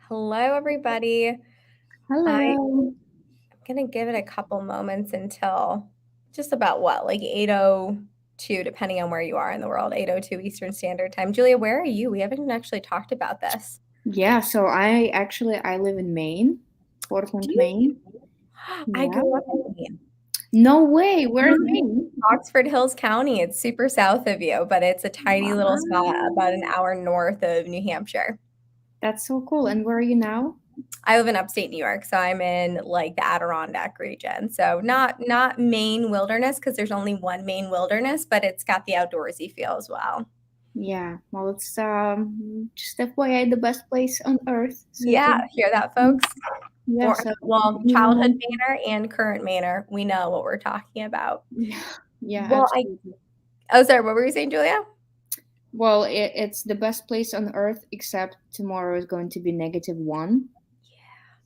Hello, everybody. I'm Hello. gonna give it a couple moments until just about what, like 8:02, depending on where you are in the world, 8:02 Eastern Standard Time. Julia, where are you? We haven't actually talked about this. Yeah, so I live in Maine, Do Portland, you? Maine. I Yeah. grew up in Maine. No way. Where's Mhm. Maine? Oxford Hills County. It's super south of you, but it's a tiny little spot about an Wow. hour north of New Hampshire. That's so cool. And where are you now? I live in upstate New York, so I'm in like the Adirondack region. So not Maine wilderness because there's only one Maine wilderness, but it's got the outdoorsy feel as well. Yeah. Well, it's just FYI the best place on earth. So if Yeah, you hear that, folks? yeah, For so if well, childhood you Mainer and current Mainer, we know what we're talking about. yeah, Well, I absolutely. oh sorry, what were you saying, Julia? Well, it's the best place on earth except tomorrow is going to be -1.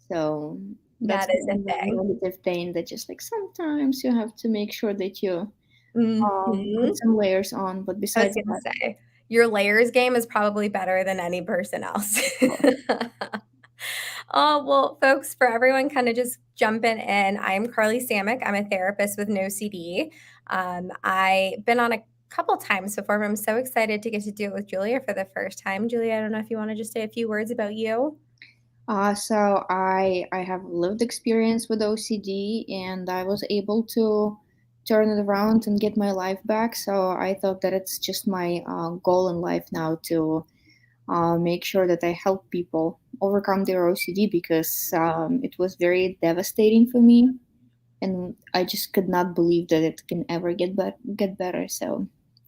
So that's That the is a only thing. negative thing that just like sometimes you have to make sure that you put Mhm. some layers on. But I was besides gonna that, say, your layers game is probably better than any person else. well, Oh, well, folks, for everyone kind of just jumping in, I'm Carly Samach. I'm a therapist with no CD. I've been on a couple times before, but I'm so excited to get to do it with Julia for the first time. Julia, I don't know if you want to just say a few words about you. so I have lived experience with OCD, and I was able to turn it around and get my life back. So I thought that it's just my goal in life now to make sure that I help people overcome their OCD because it was very devastating for me, and I just could not believe that it can ever get better. So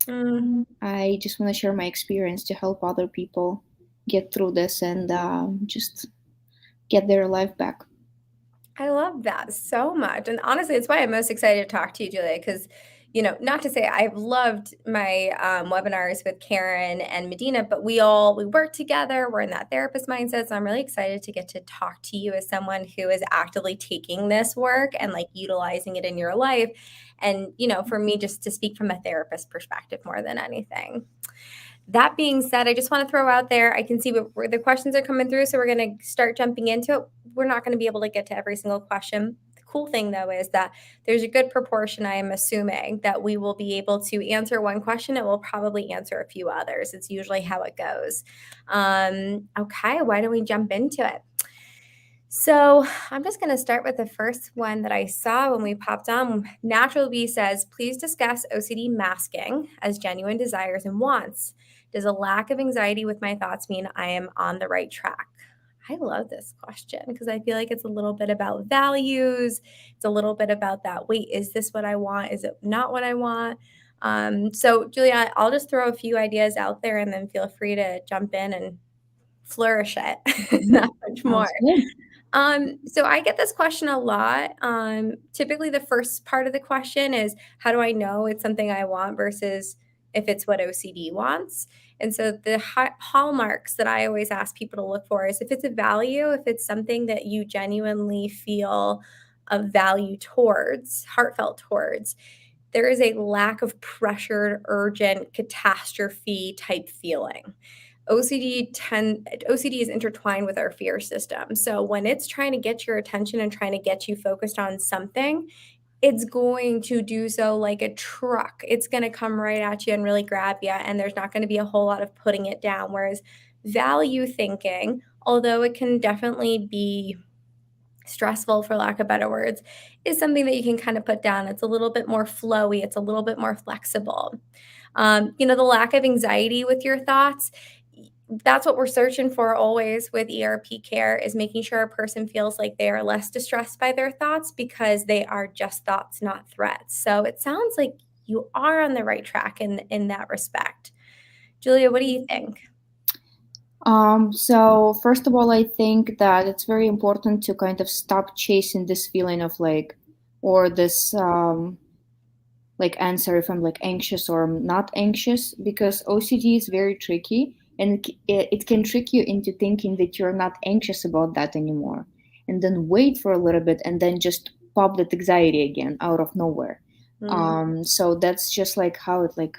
Mm. I just want to share my experience to help other people get through this and just get their life back. I love that so much. And honestly, it's why I'm most excited to talk to you, Julia, because, not to say I've loved my webinars with Karen and Medina, but we work together. We're in that therapist mindset. So I'm really excited to get to talk to you as someone who is actively taking this work and like utilizing it in your life. And, for me, just to speak from a therapist perspective more than anything. That being said, I just want to throw out there, I can see where the questions are coming through, so we're going to start jumping into it. We're not going to be able to get to every single question. The cool thing, though, is that there's a good proportion, I am assuming, that we will be able to answer one question and we'll probably answer a few others. It's usually how it goes. Okay, why don't we jump into it? So I'm just going to start with the first one that I saw when we popped on. Natural B says, please discuss OCD masking as genuine desires and wants. Does a lack of anxiety with my thoughts mean I am on the right track? I love this question because I feel like it's a little bit about values. It's a little bit about that. Wait, is this what I want? Is it not what I want? So, Julia, I'll just throw a few ideas out there and then feel free to jump in and flourish it. Not much more. Sounds good. So I get this question a lot. Typically, the first part of the question is, how do I know it's something I want versus if it's what OCD wants? And so the hallmarks that I always ask people to look for is if it's a value, if it's something that you genuinely feel a value towards, heartfelt towards, there is a lack of pressured, urgent, catastrophe type feeling. OCD is intertwined with our fear system. So when it's trying to get your attention and trying to get you focused on something, it's going to do so like a truck. It's going to come right at you and really grab you, and there's not going to be a whole lot of putting it down. Whereas value thinking, although it can definitely be stressful for lack of better words, is something that you can kind of put down. It's a little bit more flowy, it's a little bit more flexible. The lack of anxiety with your thoughts, that's what we're searching for always with ERP care, is making sure a person feels like they are less distressed by their thoughts because they are just thoughts, not threats. So it sounds like you are on the right track in that respect. Julia, what do you think? So first of all, I think that it's very important to kind of stop chasing this feeling of like, or this like answer if I'm like anxious or I'm not anxious, because OCD is very tricky, and it can trick you into thinking that you're not anxious about that anymore, and then wait for a little bit and then just pop that anxiety again out of nowhere. Mm, So that's just like how it like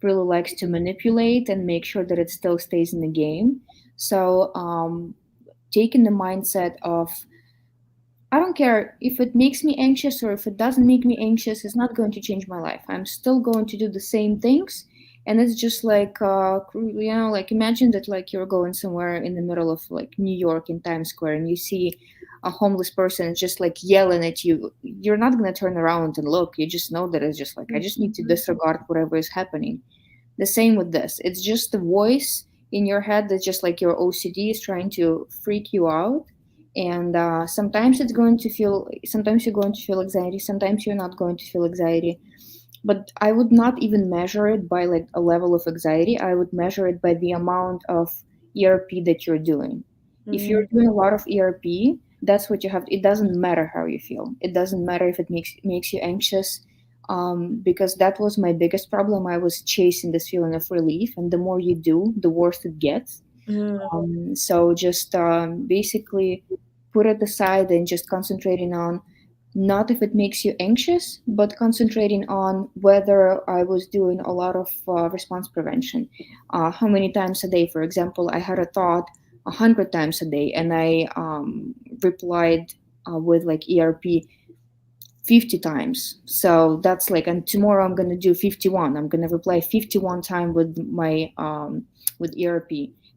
really likes to manipulate and make sure that it still stays in the game. So taking the mindset of, I don't care if it makes me anxious or if it doesn't make me anxious, it's not going to change my life. I'm still going to do the same things. And it's just like, like imagine that like you're going somewhere in the middle of like New York in Times Square and you see a homeless person just like yelling at you. You're not going to turn around and look. You just know that it's just like, I just need to Mhm. disregard whatever is happening. The same with this. It's just the voice in your head that's just like your OCD is trying to freak you out. And sometimes it's going to feel, sometimes you're going to feel anxiety, sometimes you're not going to feel anxiety. But I would not even measure it by like a level of anxiety. I would measure it by the amount of ERP that you're doing. If you're doing a lot of ERP, that's what you have. It doesn't matter how you feel. It doesn't matter if it makes you anxious, because that was my biggest problem. I was chasing this feeling of relief, and the more you do, the worse it gets. Mhm. So just basically put it aside and just concentrating on not if it makes you anxious, but concentrating on whether I was doing a lot of response prevention. How many times a day, for example, I had a thought 100 times a day, and I replied with like ERP 50 times. So that's like, and tomorrow I'm going to do 51. I'm going to reply 51 time with my with ERP,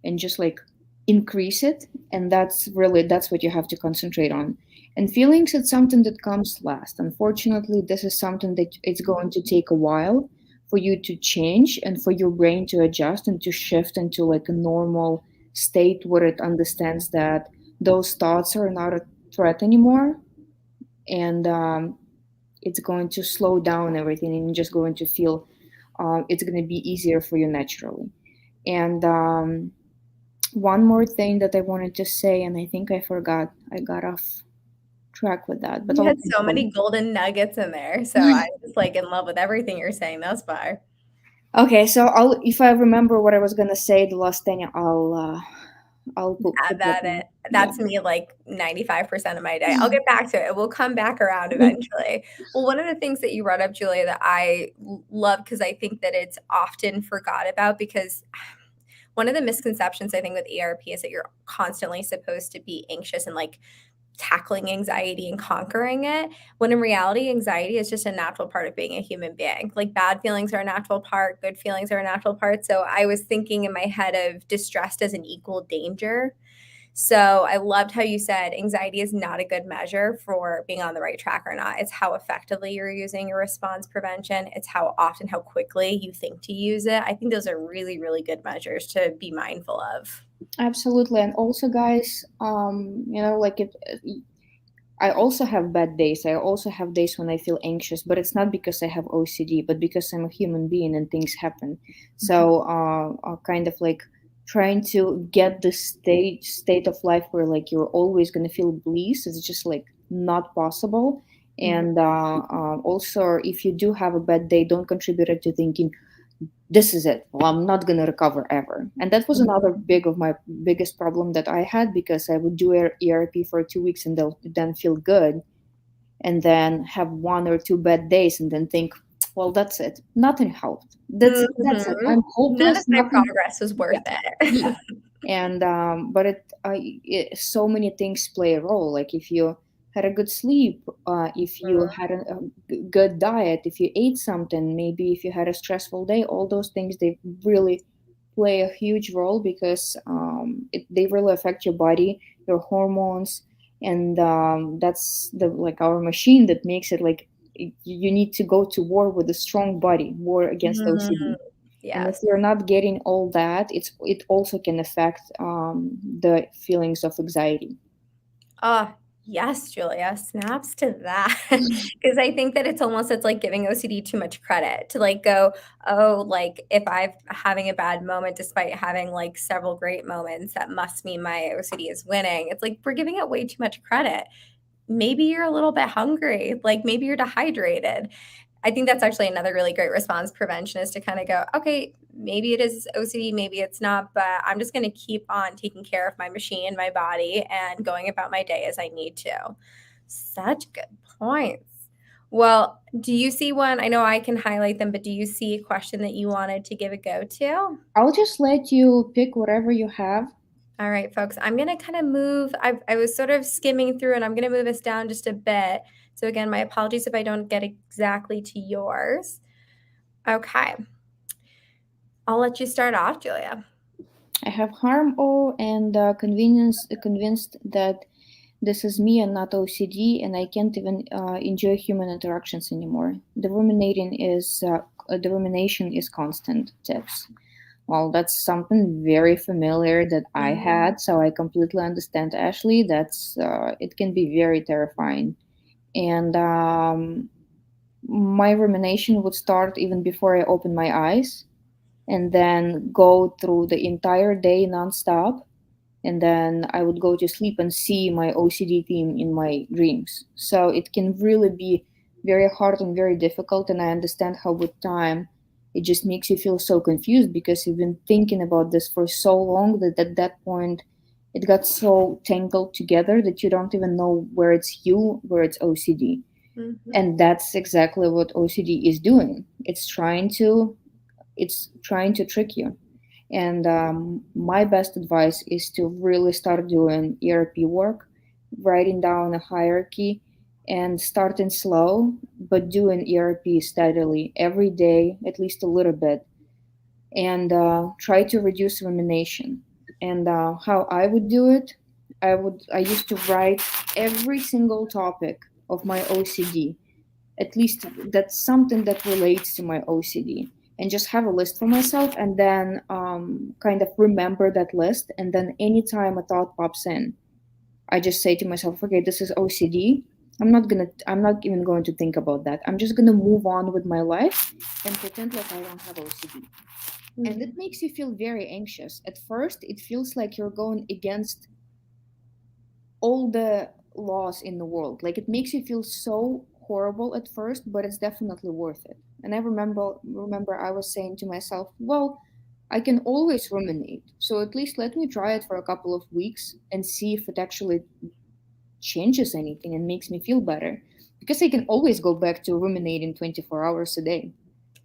and just like increase it. And that's what you have to concentrate on. And feelings, it's something that comes last. Unfortunately, this is something that it's going to take a while for you to change and for your brain to adjust and to shift into like a normal state where it understands that those thoughts are not a threat anymore. And it's going to slow down everything, and you're just going to feel it's going to be easier for you naturally. And one more thing that I wanted to say, and I think I forgot, I got off track with that, but You I'll had keep so going. many golden nuggets in there, so I'm just, like, in love with everything you're saying thus far. Okay, so I'll, if I remember what I was going to say the last thing, I'll That put that that in. it Yeah. that's me, like, 95% of my day. I'll get back to it. We'll come back around eventually. Well, one of the things that you brought up, Julia, that I love because I think that it's often forgot about because one of the misconceptions I think with ERP is that you're constantly supposed to be anxious and, like, tackling anxiety and conquering it, when in reality, anxiety is just a natural part of being a human being. Like bad feelings are a natural part, good feelings are a natural part. So I was thinking in my head of distressed as an equal danger. So I loved how you said anxiety is not a good measure for being on the right track or not. It's how effectively you're using your response prevention. It's how often, how quickly you think to use it. I think those are really, really good measures to be mindful of. Absolutely. And also, guys, like if I also have bad days. I also have days when I feel anxious, but it's not because I have OCD, but because I'm a human being and things happen. So, kind of like trying to get the state of life where like you're always gonna feel bliss is just like not possible. Mhm. And also, if you do have a bad day, don't contribute it to thinking this is it. Well, I'm not gonna recover ever. And that was another big of my biggest problem that I had, because I would do ERP for 2 weeks and then feel good, and then have one or two bad days and then think, well, that's it. Nothing helped. That's it. Mhm. I'm None hopeless. of my Nothing. progress was Yeah, worth yeah. it. And but so many things play a role. Like if you had a good sleep, if you Mhm. had good diet, if you ate something, maybe if you had a stressful day, all those things, they really play a huge role, because they really affect your body, your hormones. And that's the like our machine that makes it like you need to go to war with a strong body, war against Mhm. OCD. And if Yes. you're not getting all that, it also can affect the feelings of anxiety. Ah, yes, Julia, snaps to that. Because I think that it's like giving OCD too much credit to, like, go, "Oh, like, if I'm having a bad moment despite having, like, several great moments, that must mean my OCD is winning." It's like we're giving it way too much credit. Maybe you're a little bit hungry, like, maybe you're dehydrated. I think that's actually another really great response prevention is to kind of go, okay, maybe it is OCD, maybe it's not, but I'm just going to keep on taking care of my machine, my body, and going about my day as I need to. Such good points. Well, do you see one? I know I can highlight them, but do you see a question that you wanted to give a go to? I'll just let you pick whatever you have. All right, folks, I'm going to kind of move. I was sort of skimming through and I'm going to move us down just a bit. So, again, my apologies if I don't get exactly to yours. Okay. I'll let you start off, Julia. I have harm all and convinced that this is me and not OCD, and I can't even enjoy human interactions anymore. The rumination is constant. Tips. Well, that's something very familiar that I Mm-hmm. had, so I completely understand Ashley. That's it can be very terrifying, and my rumination would start even before I open my eyes, and then go through the entire day nonstop, and then I would go to sleep and see my OCD theme in my dreams. So it can really be very hard and very difficult. And I understand how with time it just makes you feel so confused because you've been thinking about this for so long that at that point it got so tangled together that you don't even know where it's you, where it's OCD. Mm-hmm. And that's exactly what OCD is doing. It's trying to trick you. And my best advice is to really start doing ERP work, writing down a hierarchy, and starting slow, but doing ERP steadily every day, at least a little bit, and try to reduce rumination. And how I would do it, I used to write every single topic of my OCD, at least that's something that relates to my OCD, and just have a list for myself, and then kind of remember that list. And then anytime a thought pops in, I just say to myself, okay, this is OCD. I'm not even going to think about that. I'm just gonna move on with my life and pretend like I don't have OCD. And it makes you feel very anxious. At first, it feels like you're going against all the laws in the world. Like it makes you feel so horrible at first, but it's definitely worth it. And I remember I was saying to myself, well, I can always ruminate. So at least let me try it for a couple of weeks and see if it actually changes anything and makes me feel better. Because I can always go back to ruminating 24 hours a day.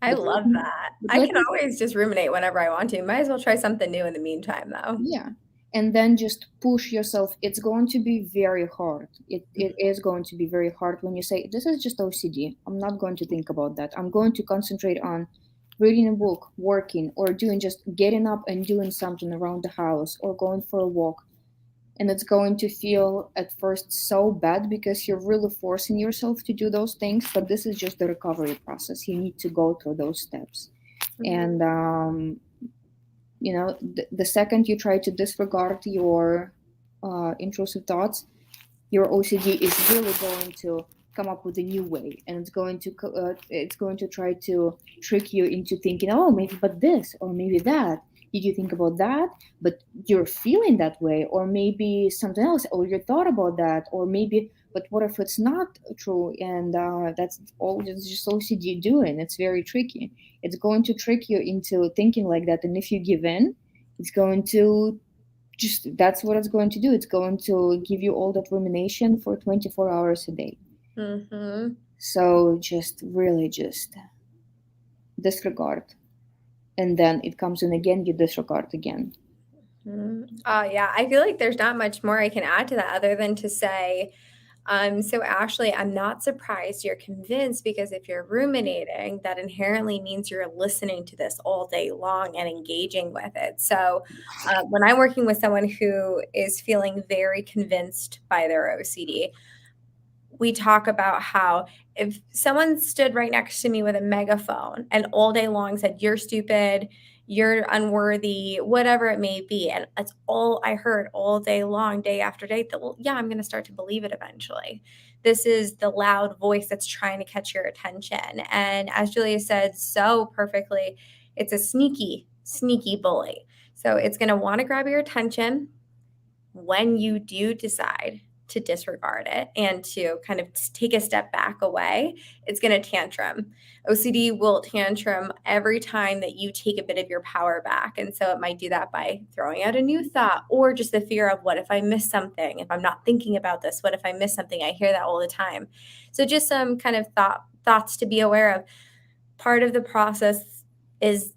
I But let love me that. but I let can me always just ruminate whenever I want to. Might as well try something new in the meantime, though. Yeah. And then just push yourself. It's going to be very hard. It is going to be very hard when you say, this is just OCD. I'm not going to think about that. I'm going to concentrate on reading a book, working, or doing just getting up and doing something around the house or going for a walk. And it's going to feel at first so bad because you're really forcing yourself to do those things. But this is just the recovery process. You need to go through those steps. Mhm. And the second you try to disregard your intrusive thoughts, your OCD is really going to come up with a new way, and it's going to try to trick you into thinking, oh, maybe but this or maybe that. Did you think about that? But you're feeling that way, or maybe something else, or you thought about that, or maybe. But what if it's not true? And that's all just OCD doing. It's very tricky. It's going to trick you into thinking like that, and if you give in, it's going to just that's what it's going to do. It's going to give you all that rumination for 24 hours a day. Mhm. So just really just disregard, and then it comes in again, you disregard again. Yeah, I feel like there's not much more I can add to that other than to say, so Ashley, I'm not surprised you're convinced because if you're ruminating, that inherently means you're listening to this all day long and engaging with it. So when I'm working with someone who is feeling very convinced by their OCD, we talk about how if someone stood right next to me with a megaphone and all day long said, "You're stupid, you're unworthy," whatever it may be, and that's all I heard all day long, day after day, that, well, yeah, I'm going to start to believe it eventually. This is the loud voice that's trying to catch your attention. And as Julia said so perfectly, it's a sneaky, sneaky bully. So it's going to want to grab your attention when you do decide to disregard it and to kind of take a step back away, it's going to tantrum. OCD will tantrum every time that you take a bit of your power back. And so it might do that by throwing out a new thought or just the fear of what if I miss something? If I'm not thinking about this, what if I miss something? I hear that all the time. So just some kind of thoughts to be aware of. Part of the process is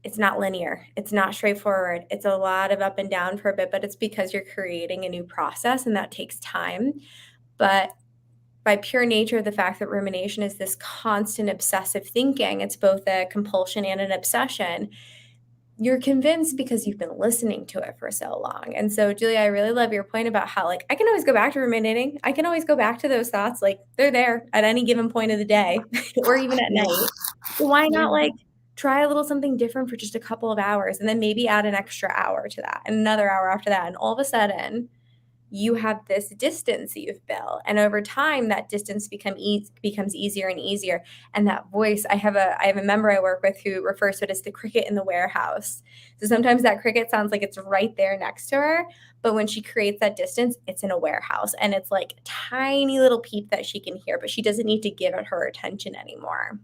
it's not linear. It's not straightforward. It's a lot of up and down for a bit, but it's because you're creating a new process and that takes time. But by pure nature, the fact that rumination is this constant obsessive thinking, it's both a compulsion and an obsession. You're convinced because you've been listening to it for so long. And so, Julia, I really love your point about how, like, I can always go back to ruminating. I can always go back to those thoughts. Like, they're there at any given point of the day or even at Yeah. night. So why not, Yeah. like, try a little something different for just a couple of hours and then maybe add an extra hour to that and another hour after that. And all of a sudden, you have this distance you've built, and over time that distance becomes easier and easier. And that voice, I have a member I work with who refers to it as the cricket in the warehouse. So sometimes that cricket sounds like it's right there next to her, but when she creates that distance, it's in a warehouse and it's like a tiny little peep that she can hear, but she doesn't need to give it her attention anymore.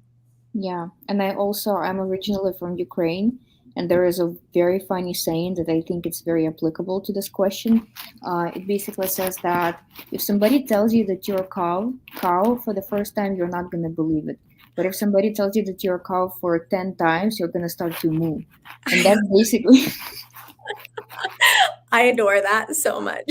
Yeah, and I'm originally from Ukraine, and there is a very funny saying that I think it's very applicable to this question. It basically says that if somebody tells you that you're a cow for the first time, you're not gonna believe it. But if somebody tells you that you're a cow for 10 times, you're gonna start to moo. And that's basically I adore that so much.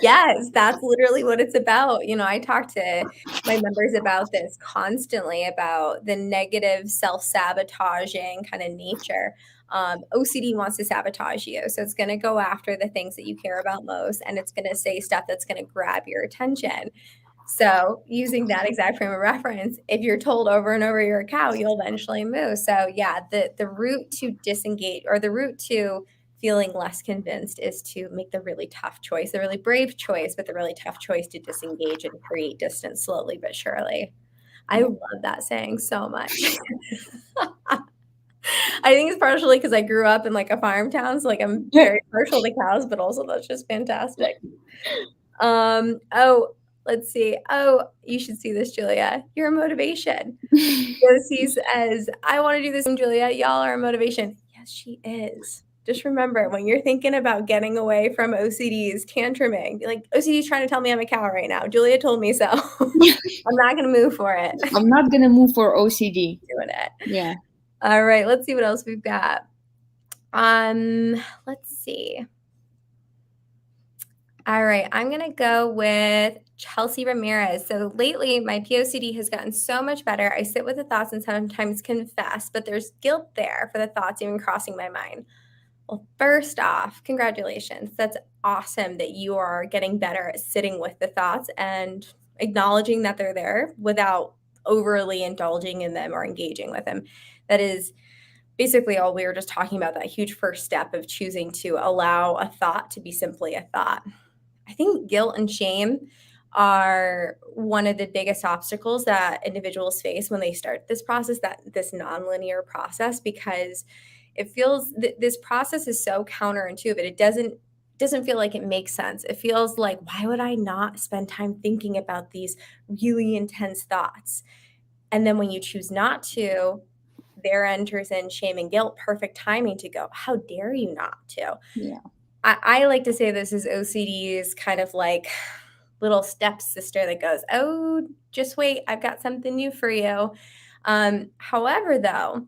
Yes, that's literally what it's about. I talk to my members about this constantly about the negative self-sabotaging kind of nature. OCD wants to sabotage you. So it's going to go after the things that you care about most, and it's going to say stuff that's going to grab your attention. So, using that exact frame of reference, if you're told over and over you're a cow, you'll eventually move. So, yeah, the route to disengage, or the route to feeling less convinced, is to make the really tough choice, the really brave choice, but the really tough choice to disengage and create distance slowly but surely. I yeah. love that saying so much. I think it's partially because I grew up in like a farm town, so like I'm very partial to cows, but also that's just fantastic. Oh, let's see. Oh, you should see this, Julia. You're a motivation. Josie says, I want to do this, Julia. Y'all are a motivation. Yes, she is. Just remember, when you're thinking about getting away from OCD's tantruming, be like, OCD's trying to tell me I'm a cow right now. Julia told me so. I'm not going to move for it. I'm not gonna move for OCD. Doing it. Yeah. All right, let's see what else we've got. Let's see. All right, I'm going to go with Chelsea Ramirez. So lately, my POCD has gotten so much better. I sit with the thoughts and sometimes confess, but there's guilt there for the thoughts even crossing my mind. Well, first off, congratulations. That's awesome that you are getting better at sitting with the thoughts and acknowledging that they're there without overly indulging in them or engaging with them. That is basically all we were just talking about, that huge first step of choosing to allow a thought to be simply a thought. I think guilt and shame are one of the biggest obstacles that individuals face when they start this process, that this nonlinear process, because it feels this process is so counterintuitive. It doesn't feel like it makes sense. It feels like, why would I not spend time thinking about these really intense thoughts? And then when you choose not to, there enters in shame and guilt, perfect timing to go, how dare you not to? Yeah. I like to say this is OCD's kind of like little stepsister that goes, oh, just wait, I've got something new for you. However, though,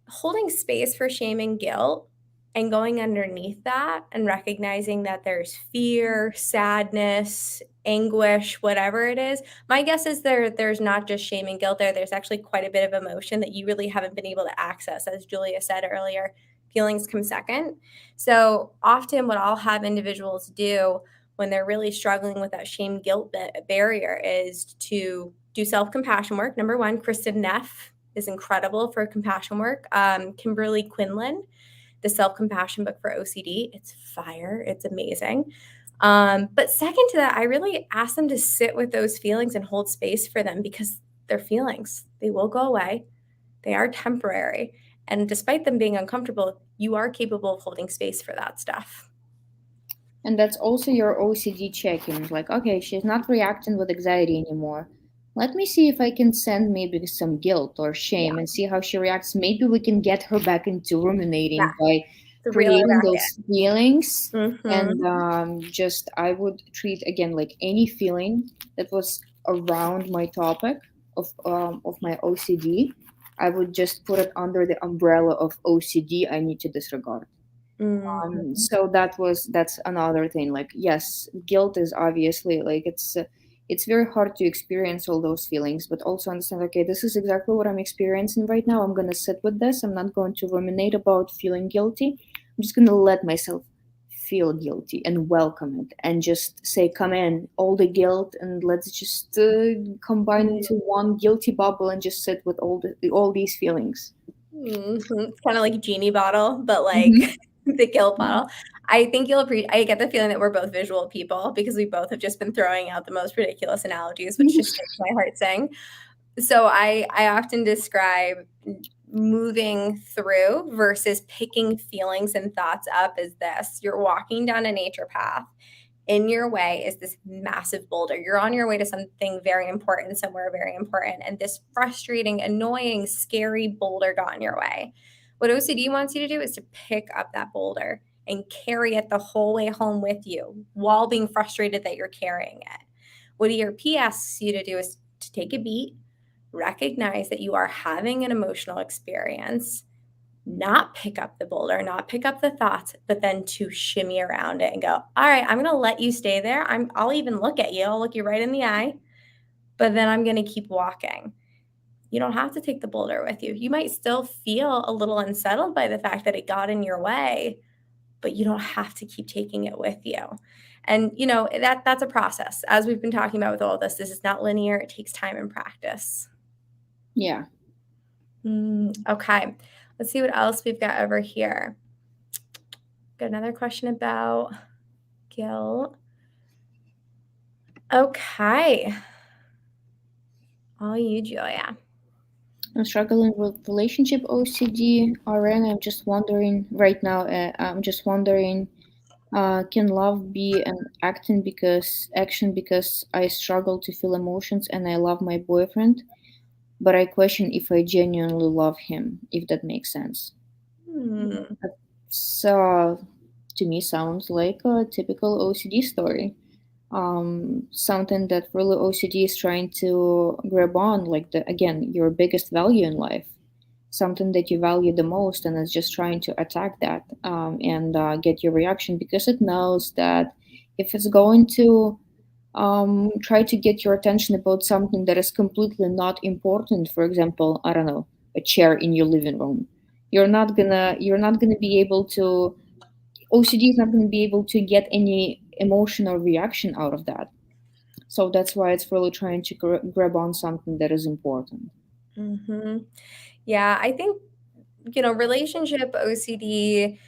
holding space for shame and guilt and going underneath that and recognizing that there's fear, sadness, anguish, whatever it is. My guess is there's not just shame and guilt there. There's actually quite a bit of emotion that you really haven't been able to access. As Julia said earlier, feelings come second. So often what I'll have individuals do when they're really struggling with that shame guilt barrier is to do self-compassion work. Number one, Kristen Neff is incredible for compassion work. Kimberly Quinlan, the self-compassion book for OCD, it's fire. It's amazing. But second to that, I really ask them to sit with those feelings and hold space for them, because they're feelings. They will go away. They are temporary. And despite them being uncomfortable, you are capable of holding space for that stuff. And that's also your OCD check-in. Like, okay, she's not reacting with anxiety anymore. Let me see if I can send maybe some guilt or Yeah. shame and see how she reacts. Maybe we can get her back into Yeah. ruminating by To reel her creating back those feelings. in. And Mm-hmm. just, I would treat again like any feeling that was around my topic of my OCD. I would just put it under the umbrella of OCD. I need to disregard. Mhm. So that's another thing. Like, yes, guilt is obviously like it's very hard to experience all those feelings, but also understand, okay, this is exactly what I'm experiencing right now. I'm gonna sit with this. I'm not going to ruminate about feeling guilty. I'm just gonna let myself feel guilty and welcome it, and just say, come in, all the guilt, and let's just combine Mhm. into one guilty bubble and just sit with all these feelings. Mhm. It's kinda like genie bottle, but, like, Hmm. the guilt bottle. I think you'll I get the feeling that we're both visual people because we both have just been throwing out the most ridiculous analogies, which just makes my heart sing. So I often describe moving through versus picking feelings and thoughts up as this. You're walking down a nature path. In your way is this massive boulder. You're on your way to something very important, somewhere very important, and this frustrating, annoying, scary boulder got in your way. What OCD wants you to do is to pick up that boulder and carry it the whole way home with you while being frustrated that you're carrying it. What ERP asks you to do is to take a beat, recognize that you are having an emotional experience, not pick up the boulder, not pick up the thoughts, but then to shimmy around it and go, all right, I'm going to let you stay there. I'll even look at you. I'll look you right in the eye, but then I'm going to keep walking. You don't have to take the boulder with you. You might still feel a little unsettled by the fact that it got in your way, but you don't have to keep taking it with you. And that's a process. As we've been talking about with all this is not linear. It takes time and practice. Yeah. Okay. Let's see what else we've got over here. Got another question about guilt. Okay. All you, Julia. I'm struggling with relationship OCD. RN, I'm just wondering right now. I'm just wondering, can love be an action because I struggle to feel emotions and I love my boyfriend, but I question if I genuinely love him. If that makes sense. Hmm. So, to me, sounds like a typical OCD story. Something that really OCD is trying to grab on, like again, your biggest value in life, something that you value the most, and it's just trying to attack that, and get your reaction because it knows that if it's going to try to get your attention about something that is completely not important, for example, I don't know, a chair in your living room, you're not gonna be able to, OCD is not going to be able to get any emotional reaction out of that. So that's why it's really trying to grab on something that is important. Hmm. Yeah, I think, relationship OCD,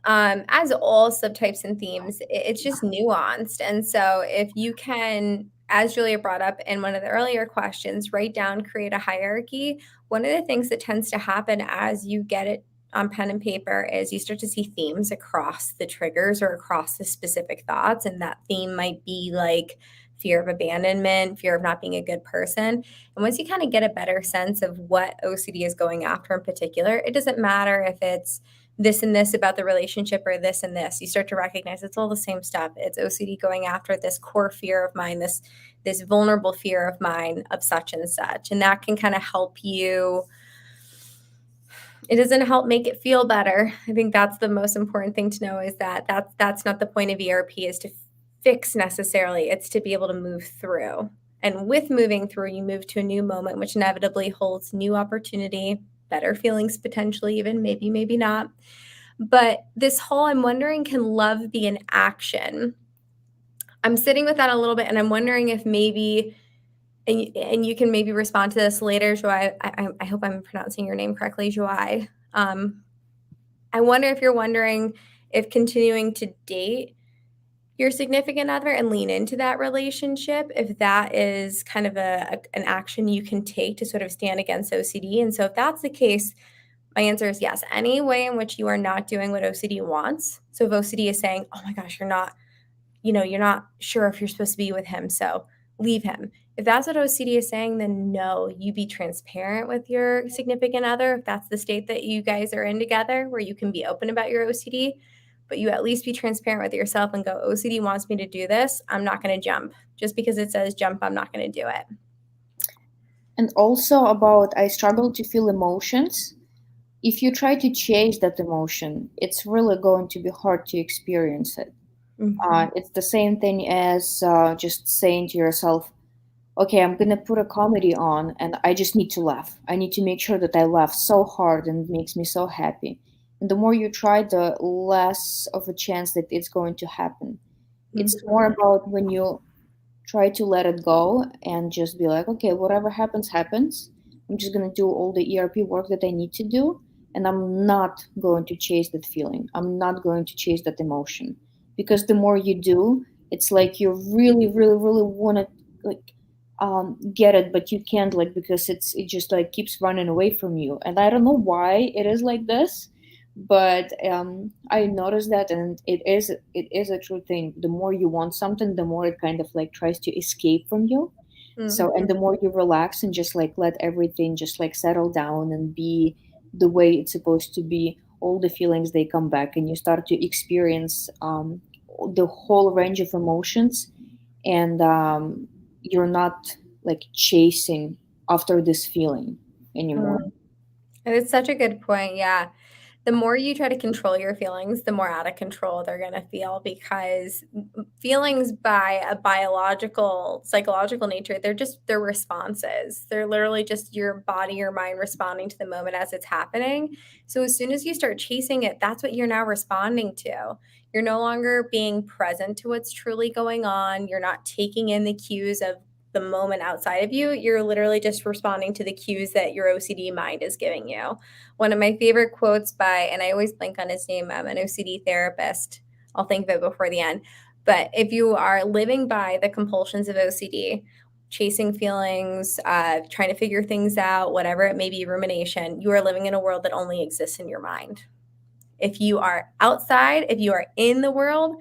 as all subtypes and themes, it's just nuanced. And so if you can, as Julia brought up in one of the earlier questions, write down, create a hierarchy. One of the things that tends to happen as you get it on pen and paper is you start to see themes across the triggers or across the specific thoughts. And that theme might be like fear of abandonment, fear of not being a good person. And once you kind of get a better sense of what OCD is going after in particular, it doesn't matter if it's this and this about the relationship or this and this. You start to recognize it's all the same stuff. It's OCD going after this core fear of mine, this vulnerable fear of mine of such and such. And that can kind of help you. It doesn't help make it feel better. I think that's the most important thing to know is that that's not the point of ERP is to fix necessarily. It's to be able to move through. And with moving through, you move to a new moment, which inevitably holds new opportunity, better feelings potentially, even maybe not. But this whole, I'm wondering, can love be an action? I'm sitting with that a little bit, and I'm wondering if maybe, and you can maybe respond to this later, Joy. I hope I'm pronouncing your name correctly, Joy. I wonder if you're wondering if continuing to date your significant other and lean into that relationship, if that is kind of an action you can take to sort of stand against OCD. And so if that's the case, my answer is yes. Any way in which you are not doing what OCD wants. So if OCD is saying, oh my gosh, you're not sure if you're supposed to be with him, so leave him. If that's what OCD is saying, then no, you be transparent with your significant other. If that's the state that you guys are in together, where you can be open about your OCD, but you at least be transparent with yourself and go, OCD wants me to do this. I'm not going to jump. Just because it says jump, I'm not going to do it. And also about I struggle to feel emotions. If you try to chase that emotion, it's really going to be hard to experience it. Mhm. It's the same thing as just saying to yourself, okay, I'm gonna put a comedy on and I just need to laugh. I need to make sure that I laugh so hard and it makes me so happy. And the more you try, the less of a chance that it's going to happen. It's more Mhm. about when you try to let it go and just be like, okay, whatever happens, happens. I'm just going to do all the ERP work that I need to do. And I'm not going to chase that feeling. I'm not going to chase that emotion. Because the more you do, it's like you really, really, really want to like get it, but you can't like because it just like keeps running away from you. And I don't know why it is like this, but I noticed that, and it is a true thing. The more you want something, the more it kind of like tries to escape from you. So, and Mhm. the more you relax and just like let everything just like settle down and be the way it's supposed to be, all the feelings they come back, and you start to experience the whole range of emotions, and you're not like chasing after this feeling anymore. Mm. It's such a good point, yeah. The more you try to control your feelings, the more out of control they're going to feel because feelings by a biological, psychological nature, they're responses. They're literally just your body, your mind responding to the moment as it's happening. So as soon as you start chasing it, that's what you're now responding to. You're no longer being present to what's truly going on. You're not taking in the cues of the moment outside of you. You're literally just responding to the cues that your OCD mind is giving you. One of my favorite quotes by, and I always blank on his name, an OCD therapist. I'll think of it before the end. But if you are living by the compulsions of OCD, chasing feelings, trying to figure things out, whatever it may be, rumination, you are living in a world that only exists in your mind. If you are outside, if you are in the world,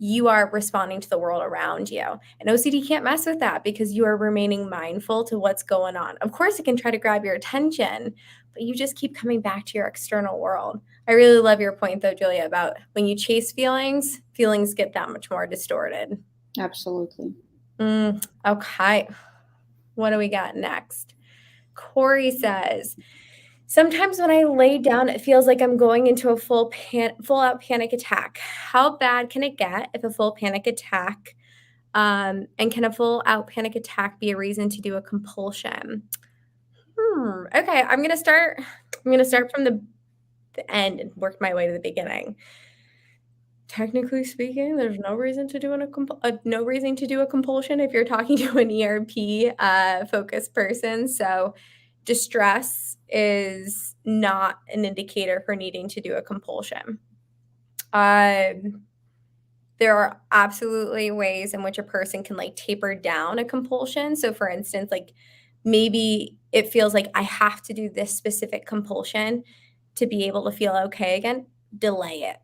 you are responding to the world around you. And OCD can't mess with that because you are remaining mindful to what's going on. Of course, it can try to grab your attention, but you just keep coming back to your external world. I really love your point, though, Julia, about when you chase feelings, feelings get that much more distorted. Absolutely. Okay. What do we got next? Corey says, sometimes when I lay down, it feels like I'm going into a full out panic attack. How bad can it get if a full panic attack and can a full out panic attack be a reason to do a compulsion? Okay, I'm gonna start from the end and work my way to the beginning. Technically speaking, there's no reason to do no reason to do a compulsion if you're talking to an ERP focused person. So distress is not an indicator for needing to do a compulsion. Um, there are absolutely ways in which a person can like taper down a compulsion. So, for instance, like maybe it feels like I have to do this specific compulsion to be able to feel okay again. Delay it.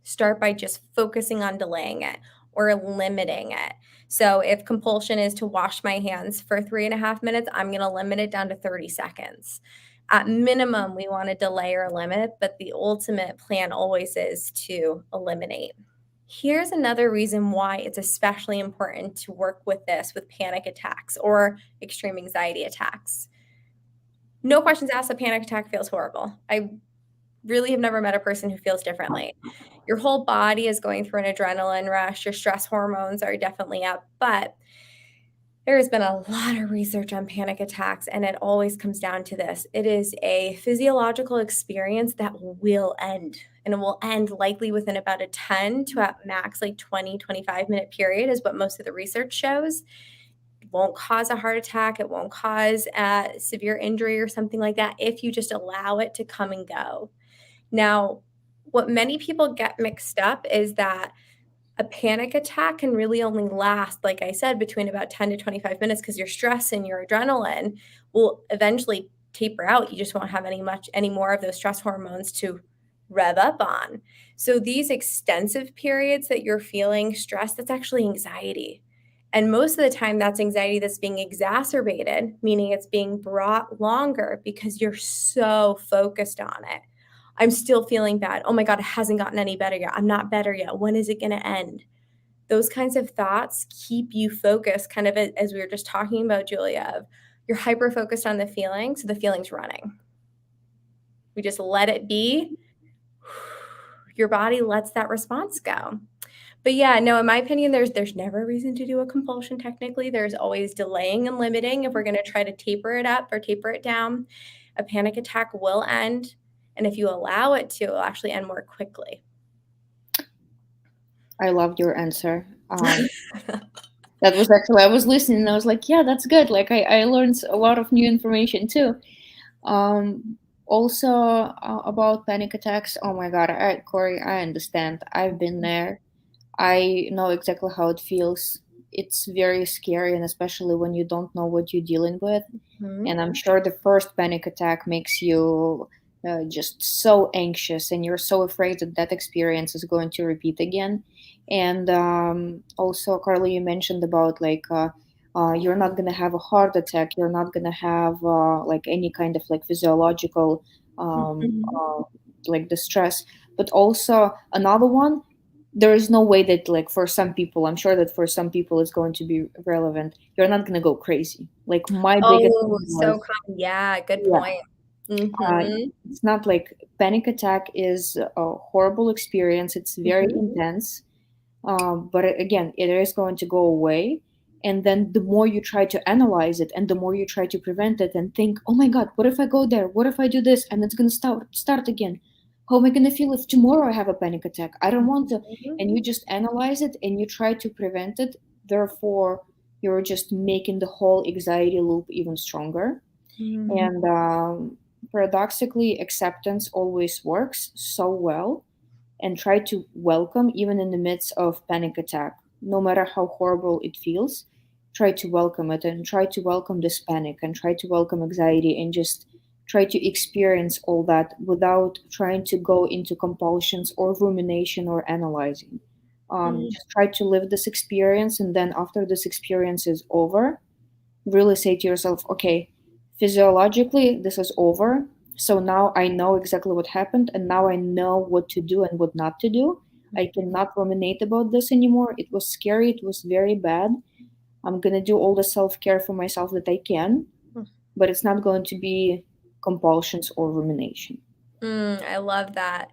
Start by just focusing on delaying it or limiting it. So, if compulsion is to wash my hands for 3.5 minutes, I'm going to limit it down to 30 seconds. At minimum, we want to delay or limit, but the ultimate plan always is to eliminate. Here's another reason why it's especially important to work with this with panic attacks or extreme anxiety attacks. No questions asked, a panic attack feels horrible. I really have never met a person who feels differently. Your whole body is going through an adrenaline rush, your stress hormones are definitely up, but there has been a lot of research on panic attacks, and it always comes down to this. It is a physiological experience that will end, and it will end likely within about a 10 to at max like 20-25 minute period, is what most of the research shows. It won't cause a heart attack, it won't cause a severe injury or something like that if you just allow it to come and go. Now, what many people get mixed up is that a panic attack can really only last, like I said, between about 10 to 25 minutes because your stress and your adrenaline will eventually taper out. You just won't have any more of those stress hormones to rev up on. So these extensive periods that you're feeling stress, that's actually anxiety. And most of the time that's anxiety that's being exacerbated, meaning it's being brought longer because you're so focused on it. I'm still feeling bad. Oh my God, it hasn't gotten any better yet. I'm not better yet. When is it going to end? Those kinds of thoughts keep you focused, kind of as we were just talking about, Julia, of You're hyper focused on the feeling, so the feeling's running. We just let it be. Your body lets that response go. But yeah, no, in my opinion, there's never a reason to do a compulsion technically. There's always delaying and limiting if we're going to try to taper it up or taper it down. A panic attack will end, and if you allow it to, it'll actually end more quickly. I loved your answer. That was actually, I was listening and I was like, yeah, that's good. Like I learned a lot of new information too. Also about panic attacks. Oh my God, Corey, I understand. I've been there. I know exactly how it feels. It's very scary, and especially when you don't know what you're dealing with. Mhm. And I'm sure the first panic attack makes you just so anxious, and you're so afraid that that experience is going to repeat again. And also, Carly, you mentioned about like you're not gonna have a heart attack, you're not gonna have like any kind of like physiological Mhm. like distress. But also another one, there is no way that like for some people, I'm sure that for some people it's going to be relevant, you're not going to go crazy. Like my biggest Oh, thing so was, common. Yeah, good yeah, point. uh, Mhm. it's not like panic attack is a horrible experience, it's very Mhm. intense, but again, it is going to go away. And then the more you try to analyze it and the more you try to prevent it and think, oh my God, what if I go there, what if I do this, and it's going to start again, how am I going to feel if tomorrow I have a panic attack, I don't want to. Mhm. And you just analyze it and you try to prevent it, therefore you're just making the whole anxiety loop even stronger. Mhm. And paradoxically, acceptance always works so well. And try to welcome, even in the midst of panic attack, no matter how horrible it feels, try to welcome it and try to welcome this panic and try to welcome anxiety and just try to experience all that without trying to go into compulsions or rumination or analyzing. Mhm. Just try to live this experience, and then after this experience is over, really say to yourself, okay, physiologically, this is over. So now I know exactly what happened, and now I know what to do and what not to do. I cannot ruminate about this anymore. It was scary, it was very bad. I'm going to do all the self care for myself that I can, but it's not going to be compulsions or rumination. I love that.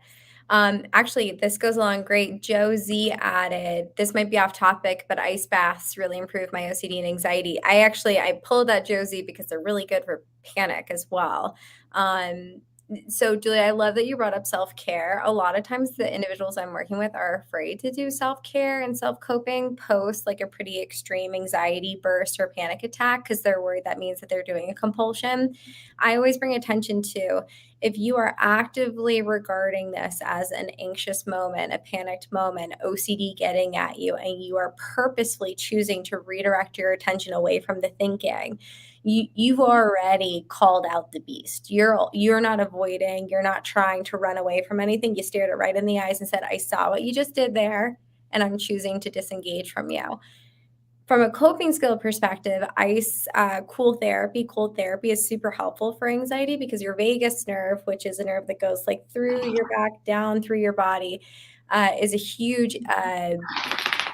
Actually, this goes along great. Joe Z added, this might be off topic, but ice baths really improve my OCD and anxiety. I pulled that Joe Z because they're really good for panic as well. So Julia, I love that you brought up self-care. A lot of times the individuals I'm working with are afraid to do self-care and self-coping post like a pretty extreme anxiety burst or panic attack because they're worried that means that they're doing a compulsion. I always bring attention to, if you are actively regarding this as an anxious moment, a panicked moment, OCD getting at you, and you are purposefully choosing to redirect your attention away from the thinking, you've already called out the beast. You're not avoiding, you're not trying to run away from anything. You stared it right in the eyes and said, I saw what you just did there, and I'm choosing to disengage from you. From a coping skill perspective, ice, cold therapy is super helpful for anxiety because your vagus nerve, which is a nerve that goes like through your back, down through your body, is a huge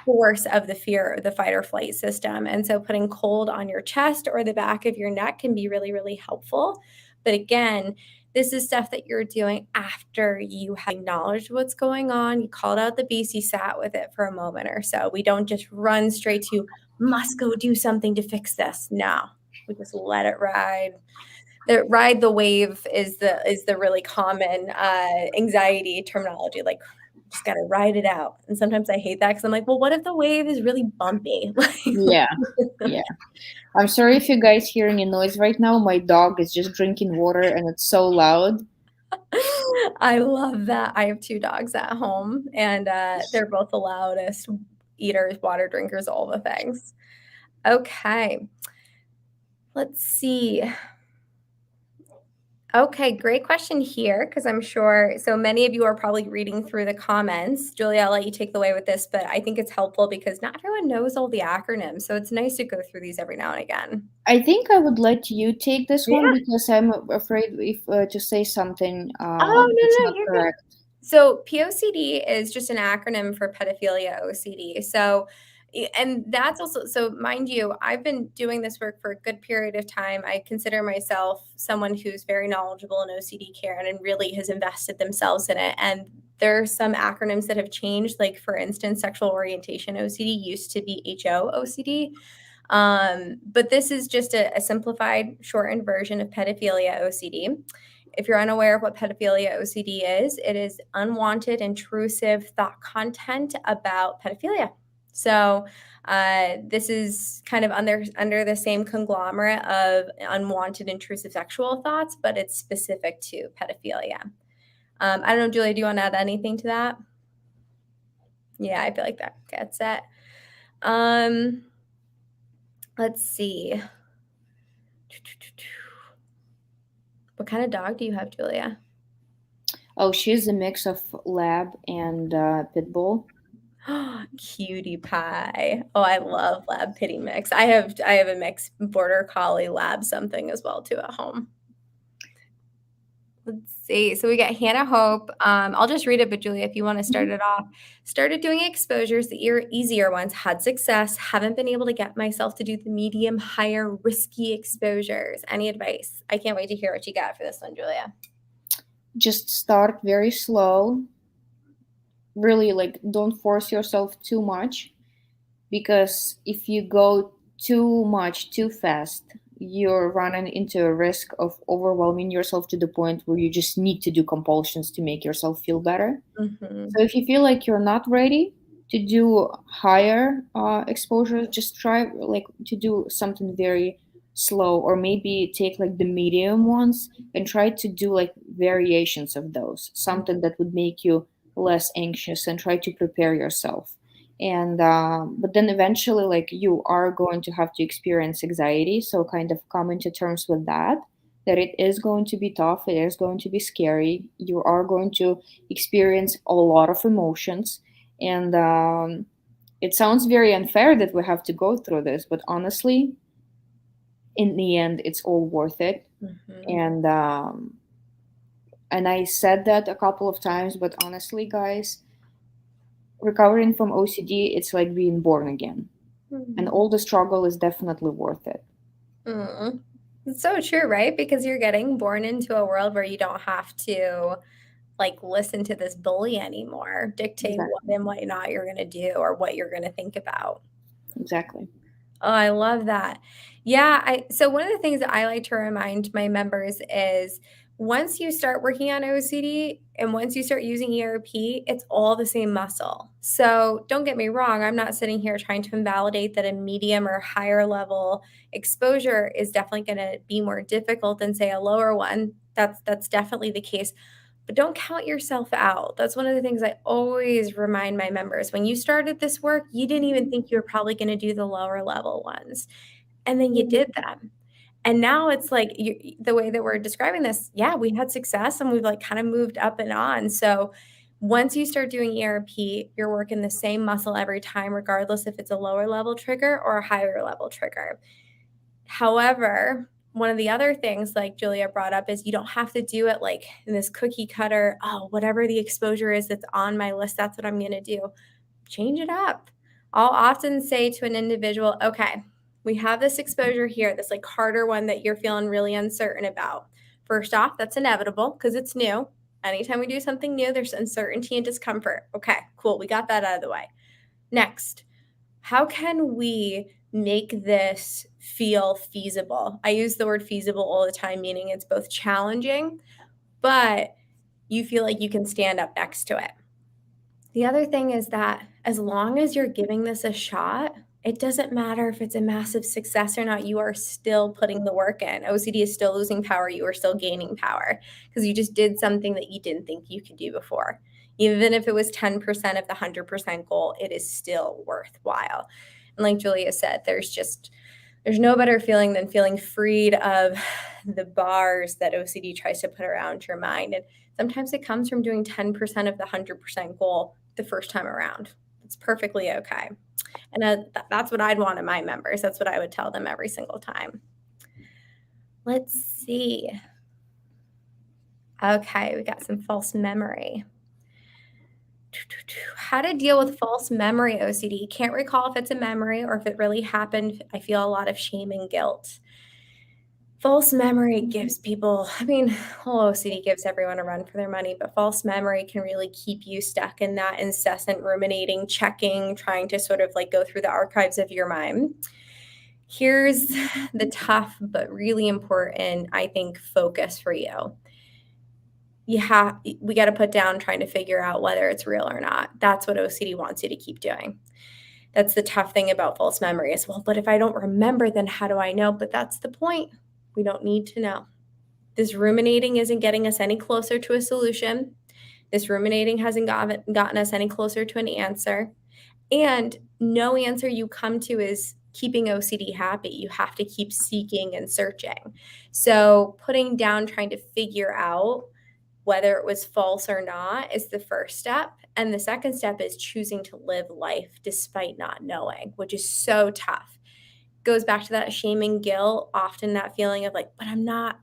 force of the fear, the fight or flight system. And so putting cold on your chest or the back of your neck can be really, really helpful. But again, this is stuff that you're doing after you have acknowledged what's going on. You called out the beast, you sat with it for a moment or so. We don't just run straight to must go do something to fix this. No, we just let it ride. The ride the wave is the really common anxiety terminology. Like, just got to ride it out. And sometimes I hate that because I'm like, well, what if the wave is really bumpy? Yeah, yeah. I'm sorry if you guys hearing a noise right now. My dog is just drinking water and it's so loud. I love that. I have two dogs at home, and they're both the loudest eaters, water drinkers, all the things. Okay, let's see. Okay, great question here because I'm sure so many of you are probably reading through the comments. Julia, I'll let you take the way with this, but I think it's helpful because not everyone knows all the acronyms. So it's nice to go through these every now and again. I think I would let you take this one Yeah. because I'm afraid if to say something Oh, that's no, no, not you're good. correct. So POCD is just an acronym for pedophilia OCD. So And that's also, so mind you, I've been doing this work for a good period of time. I consider myself someone who's very knowledgeable in OCD care and really has invested themselves in it. And there are some acronyms that have changed. Like, for instance, sexual orientation OCD used to be HO OCD. But this is just a simplified, shortened version of pedophilia OCD. If you're unaware of what pedophilia OCD is, it is unwanted, intrusive thought content about pedophilia. So this is kind of under the same conglomerate of unwanted, intrusive sexual thoughts, but it's specific to pedophilia. I don't know, Julia, do you want to add anything to that? Yeah, I feel like that gets it. Let's see. What kind of dog do you have, Julia? Oh, she's a mix of lab and pit bull. Cutie pie. Oh, I love lab pitty mix. I have a mixed border collie lab something as well too at home. Let's see. So we got Hannah Hope. I'll just read it, but Julia, if you want to start it off, started doing exposures, the easier ones, had success, haven't been able to get myself to do the medium, higher, risky exposures. Any advice? I can't wait to hear what you got for this one, Julia. Just start very slow. Really, like, don't force yourself too much, because if you go too much too fast, you're running into a risk of overwhelming yourself to the point where you just need to do compulsions to make yourself feel better. Mm-hmm. So if you feel like you're not ready to do higher exposure, just try like to do something very slow, or maybe take like the medium ones and try to do like variations of those, something that would make you less anxious, and try to prepare yourself. And but then eventually, like, you are going to have to experience anxiety, so kind of come into terms with that, that it is going to be tough, it is going to be scary, you are going to experience a lot of emotions. And it sounds very unfair that we have to go through this, but honestly, in the end, it's all worth it. Mm-hmm. And I said that a couple of times, but honestly, guys, recovering from OCD, it's like being born again, and all the struggle is definitely worth it. Mm. It's so true, right? Because you're getting born into a world where you don't have to like listen to this bully anymore, dictate what Exactly. and what not you're going to do or what you're going to think about. Exactly. Oh, I love that. Yeah, so one of the things that I like to remind my members is once you start working on OCD and once you start using ERP, it's all the same muscle. So don't get me wrong, I'm not sitting here trying to invalidate that a medium or higher level exposure is definitely going to be more difficult than say a lower one. That's definitely the case. But don't count yourself out. That's one of the things I always remind my members. When you started this work, you didn't even think you were probably going to do the lower level ones. And then you did them. And now it's like the way that we're describing this, yeah, we had success and we've like kind of moved up and on. So once you start doing ERP, you're working the same muscle every time, regardless if it's a lower level trigger or a higher level trigger. However, one of the other things like Julia brought up is you don't have to do it like in this cookie cutter, oh, whatever the exposure is that's on my list, that's what I'm going to do. Change it up. I'll often say to an individual, okay, we have this exposure here, this like harder one that you're feeling really uncertain about. First off, that's inevitable because it's new. Anytime we do something new, there's uncertainty and discomfort. Okay, cool. We got that out of the way. Next, how can we make this feel feasible? I use the word feasible all the time, meaning it's both challenging, but you feel like you can stand up next to it. The other thing is that as long as you're giving this a shot, it doesn't matter if it's a massive success or not, you are still putting the work in. OCD is still losing power, you are still gaining power because you just did something that you didn't think you could do before. Even if it was 10% of the 100% goal, it is still worthwhile. And like Julia said, there's no better feeling than feeling freed of the bars that OCD tries to put around your mind. And sometimes it comes from doing 10% of the 100% goal the first time around. It's perfectly okay. And that's what I'd want in my members. That's what I would tell them every single time. Let's see. Okay, we got some false memory. How to deal with false memory OCD. Can't recall if it's a memory or if it really happened. I feel a lot of shame and guilt. False memory gives people, I mean, whole OCD gives everyone a run for their money, but false memory can really keep you stuck in that incessant ruminating, checking, trying to sort of like go through the archives of your mind. Here's the tough but really important, I think, focus for you. We got to put down trying to figure out whether it's real or not. That's what OCD wants you to keep doing. That's the tough thing about false memory is, well, but if I don't remember, then how do I know? But that's the point. We don't need to know. This ruminating isn't getting us any closer to a solution. This ruminating hasn't gotten us any closer to an answer. And no answer you come to is keeping OCD happy. You have to keep seeking and searching. So putting down, trying to figure out whether it was false or not is the first step. And the second step is choosing to live life despite not knowing, which is so tough. Goes back to that shame and guilt, often that feeling of like, but I'm not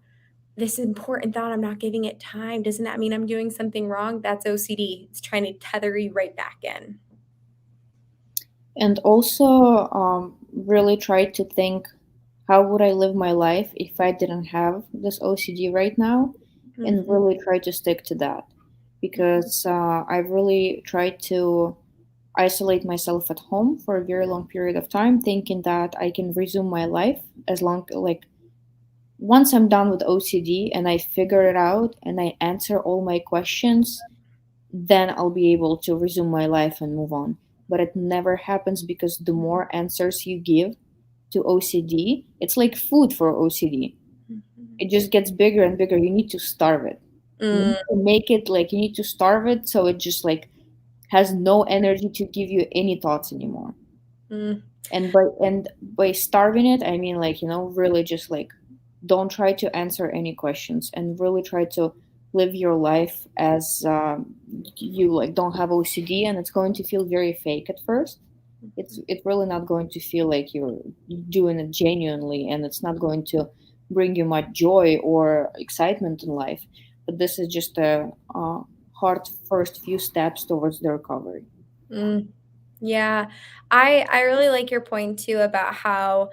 this important thought, I'm not giving it time. Doesn't that mean I'm doing something wrong? That's OCD. It's trying to tether you right back in. And also, really try to think, how would I live my life if I didn't have this OCD right now? And Mhm. really try to stick to that, because I've really tried to isolate myself at home for a very long period of time, thinking that I can resume my life as long, like, once I'm done with OCD and I figure it out and I answer all my questions, then I'll be able to resume my life and move on. But it never happens, because the more answers you give to OCD, it's like food for OCD. Mhm. It just gets bigger and bigger. You need to starve it. You Mm, need to make it like, you need to starve it so it just like has no energy to give you any thoughts anymore. mm, And by starving it, I mean, like, really just like, don't try to answer any questions, and really try to live your life as, you like don't have OCD, and it's going to feel very fake at first. It's really not going to feel like you're doing it genuinely, and it's not going to bring you much joy or excitement in life. But this is just a hard first few steps towards the recovery. mm. Yeah. I really like your point too about how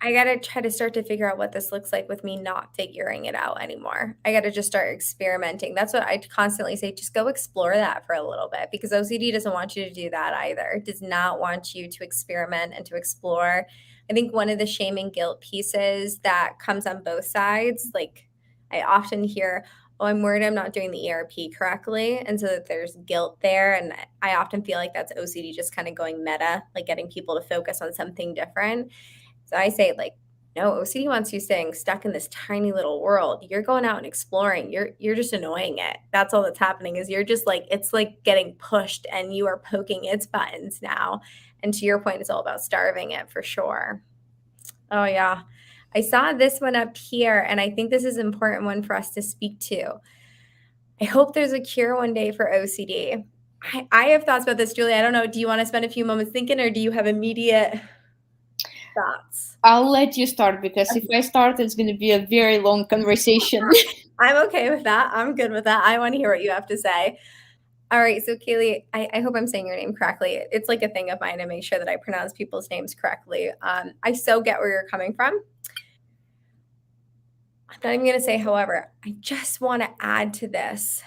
I gotta try to start to figure out what this looks like with me not figuring it out anymore. I gotta just start experimenting. That's what I constantly say. Just go explore that for a little bit because OCD doesn't want you to do that either. It does not want you to experiment and to explore. I think one of the shame and guilt pieces that comes on both sides, like I often hear, oh, I'm worried I'm not doing the ERP correctly. And so that there's guilt there. And I often feel like that's OCD just kind of going meta, like getting people to focus on something different. So I say like, no, OCD wants you staying stuck in this tiny little world. You're going out and exploring. You're just annoying it. That's all that's happening is you're just like it's like getting pushed and you are poking its buttons now. And to your point, it's all about starving it for sure. Oh yeah. I saw this one up here and I think this is an important one for us to speak to. I hope there's a cure one day for OCD. I have thoughts about this, Julie. I don't know. Do you want to spend a few moments thinking or do you have immediate thoughts? I'll let you start, because if I start, it's going to be a very long conversation. I'm okay with that. I'm good with that. I want to hear what you have to say. All right. So, Kaylee, I hope I'm saying your name correctly. It's like a thing of mine to make sure that I pronounce people's names correctly. I so get where you're coming from. I'm not even going to say, however, I just want to add to this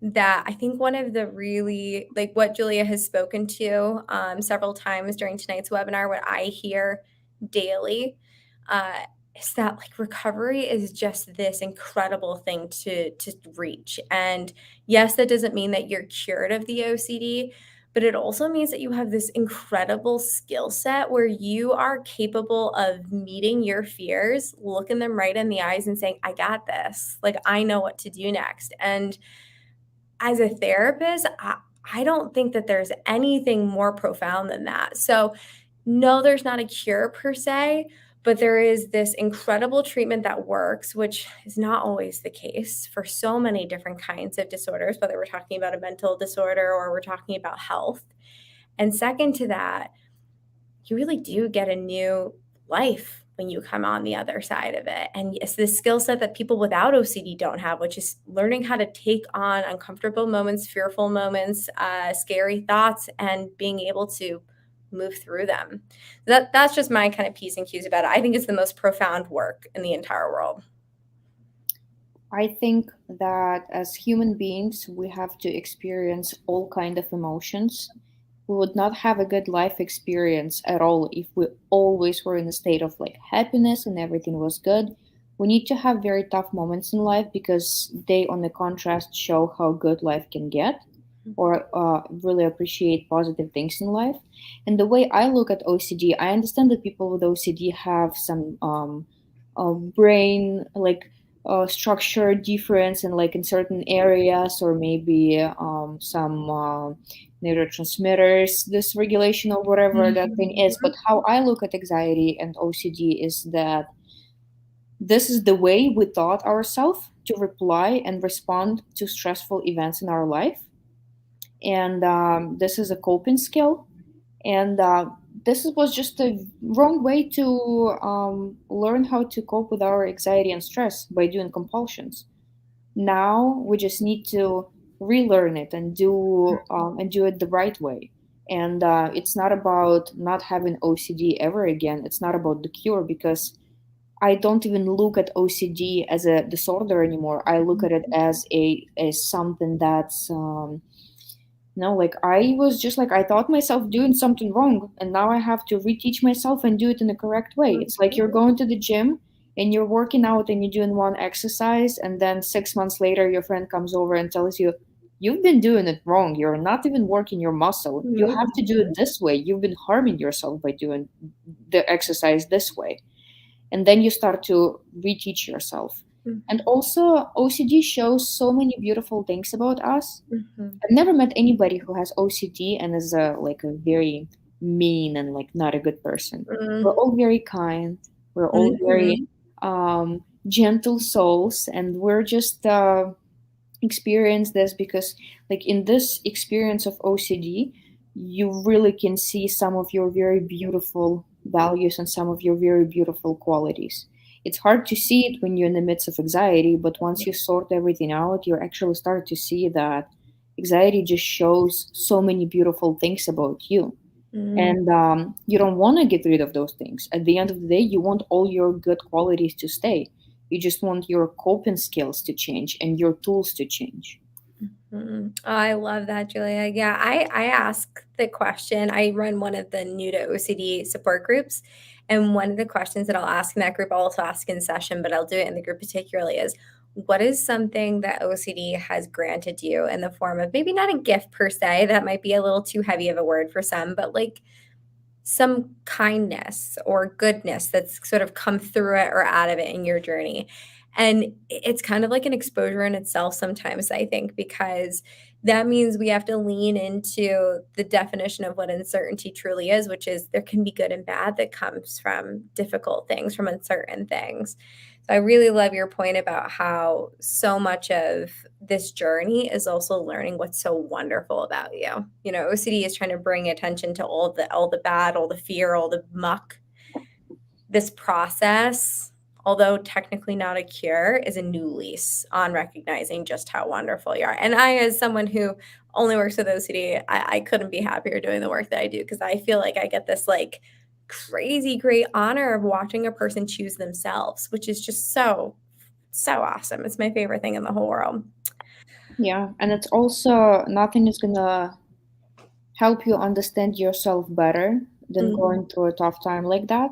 that I think one of the really, like what Julia has spoken to several times during tonight's webinar, what I hear daily uh, is that like recovery is just this incredible thing to reach. And yes, that doesn't mean that you're cured of the OCD, but it also means that you have this incredible skill set where you are capable of meeting your fears, looking them right in the eyes and saying, I got this. Like, I know what to do next. And as a therapist, I don't think that there's anything more profound than that. So, no, there's not a cure per se, but there is this incredible treatment that works, which is not always the case for so many different kinds of disorders, whether we're talking about a mental disorder or we're talking about health. And second to that, you really do get a new life when you come on the other side of it. And it's this skill set that people without OCD don't have, which is learning how to take on uncomfortable moments, fearful moments, scary thoughts, and being able to move through them. That's just my kind of P's and Q's about it. I think it's the most profound work in the entire world. I think that as human beings, we have to experience all kind of emotions. We would not have a good life experience at all if we always were in a state of like happiness and everything was good. We need to have very tough moments in life because they, on the contrast, show how good life can get, or really appreciate positive things in life. And the way I look at OCD, I understand that people with OCD have some brain like structure difference and like in certain areas, or maybe some neurotransmitters dysregulation or whatever that thing is. But how I look at anxiety and OCD is that this is the way we taught ourselves to reply and respond to stressful events in our life, and this is a coping skill, and was just a wrong way to learn how to cope with our anxiety and stress by doing compulsions. Now we just need to relearn it and do it the right way. And it's not about not having OCD ever again. It's not about the cure, because I don't even look at OCD as a disorder anymore. I look at it as a as something that's no, like I was just like I thought myself doing something wrong, and now I have to reteach myself and do it in the correct way. It's like you're going to the gym and you're working out and you're doing one exercise, and then 6 months later, your friend comes over and tells you, "You've been doing it wrong. You're not even working your muscle. You have to do it this way. You've been harming yourself by doing the exercise this way." And then you start to reteach yourself. And also, OCD shows so many beautiful things about us. I've never met anybody who has OCD and is like a very mean and like not a good person. We're all very kind. We're all very gentle souls, and we're just experience this because, like, in this experience of OCD, you really can see some of your very beautiful values and some of your very beautiful qualities. It's hard to see it when you're in the midst of anxiety, but once you sort everything out, you actually start to see that anxiety just shows so many beautiful things about you. And you don't want to get rid of those things. At the end of the day, you want all your good qualities to stay. You just want your coping skills to change and your tools to change. Oh, I love that, Julia. Yeah, I ask the question. I run one of the new to OCD support groups. And one of the questions that I'll ask in that group, I'll also ask in session, but I'll do it in the group particularly, is what is something that OCD has granted you in the form of maybe not a gift per se, that might be a little too heavy of a word for some, but like some kindness or goodness that's sort of come through it or out of it in your journey. And it's kind of like an exposure in itself sometimes, I think, because that means we have to lean into the definition of what uncertainty truly is, which is there can be good and bad that comes from difficult things, from uncertain things. So I really love your point about how so much of this journey is also learning what's so wonderful about you. You know, OCD is trying to bring attention to all the bad, all the fear, all the muck. This process, although technically not a cure, is a new lease on recognizing just how wonderful you are. And I, as someone who only works with OCD, I couldn't be happier doing the work that I do, because I feel like I get this like crazy great honor of watching a person choose themselves, which is just so, so awesome. It's my favorite thing in the whole world. Yeah, and it's also nothing is gonna help you understand yourself better than going through a tough time like that,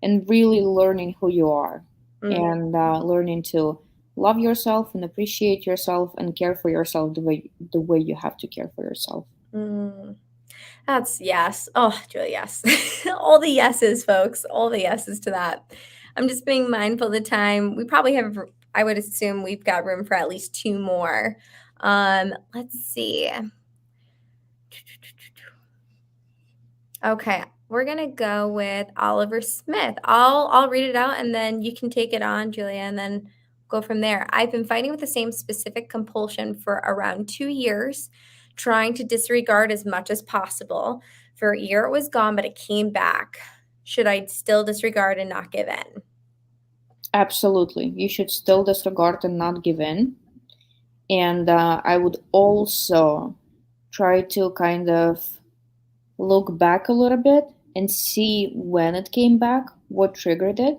and really learning who you are, and learning to love yourself and appreciate yourself and care for yourself the way you have to care for yourself. Mm. That's yes. Oh, Julie, yes. All the yeses, folks. All the yeses to that. I'm just being mindful of the time. We probably have, I would assume we've got room for at least two more. Let's see. Okay, we're gonna go with Oliver Smith. I'll read it out and then you can take it on, Julia, and then go from there. I've been fighting with the same specific compulsion for around 2 years, trying to disregard as much as possible. For a year it was gone, but it came back. should I still disregard and not give in? Absolutely. You should still disregard and not give in. And I would also try to kind of look back a little bit and see when it came back, what triggered it,